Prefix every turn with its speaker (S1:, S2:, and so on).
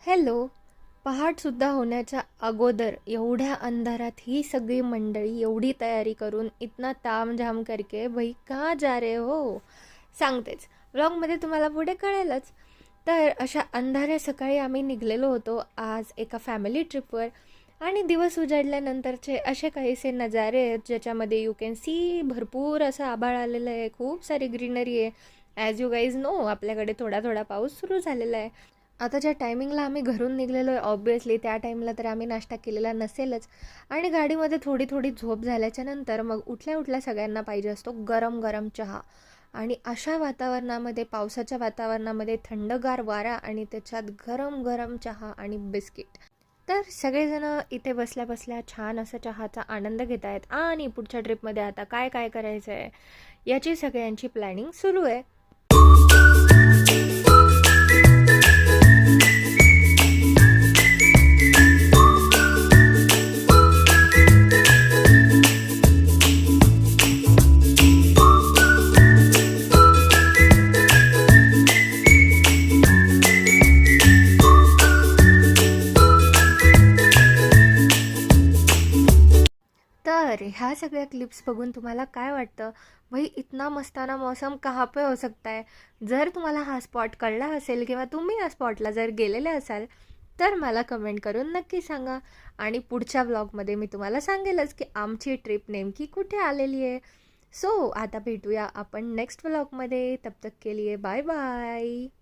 S1: Hello. पहाटसुद्धा होण्याच्या अगोदर एवढ्या अंधारात ही सगळी मंडळी एवढी तयारी करून इतना तामझाम करके भाई कहाँ जा रहे हो सांगतेच. व्लॉगमध्ये तुम्हाला पुढे कळेलच. तर अशा अंधाऱ्या सकाळी आम्ही निघलेलो होतो आज एका फॅमिली ट्रिपवर. आणि दिवस उजाडल्यानंतरचे असे काहीसे नजारे आहेत ज्याच्यामध्ये यू कॅन सी भरपूर असं आभाळ आलेलं आहे, खूप सारी ग्रीनरी आहे. ॲज यू गाईज नो आपल्याकडे थोडा थोडा पाऊस सुरू झालेला आहे. आता ज्या टायमिंगला आम्ही घरून निघलेलो आहे ऑब्वियसली त्या टाईमला तर आम्ही नाश्ता केलेला नसेलच. आणि गाडीमध्ये थोडी थोडी झोप झाल्याच्या नंतर मग उठल्या उठल्या सगळ्यांना पाहिजे असतो गरम गरम चहा. आणि अशा वातावरणामध्ये, पावसाच्या वातावरणामध्ये थंडगार वारा आणि त्याच्यात गरम गरम चहा आणि बिस्किट. तर सगळेजण इथे बसल्या बसल्या छान असं चहाचा आनंद घेत आहेत आणि पुढच्या ट्रिपमध्ये आता काय काय करायचं आहे याची सगळ्यांची प्लॅनिंग सुरू आहे. तर ह्या सगळ्या क्लिप्स बघून तुम्हाला काय वाटतं? भाई इतना मस्ताना मौसम कहाँ पे हो सकता है? जर तुम्हाला हा स्पॉट कळला असेल किंवा तुम्ही या स्पॉटला जर गेलेले असाल तर मला कमेंट करून नक्की सांगा. आणि पुढच्या व्लॉगमध्ये मी तुम्हाला सांगेलच की आमची ट्रिप नेमकी कुठे आलेली आहे. सो आता भेटूया आपण नेक्स्ट व्लॉगमध्ये. तब तक के लिए बाय बाय.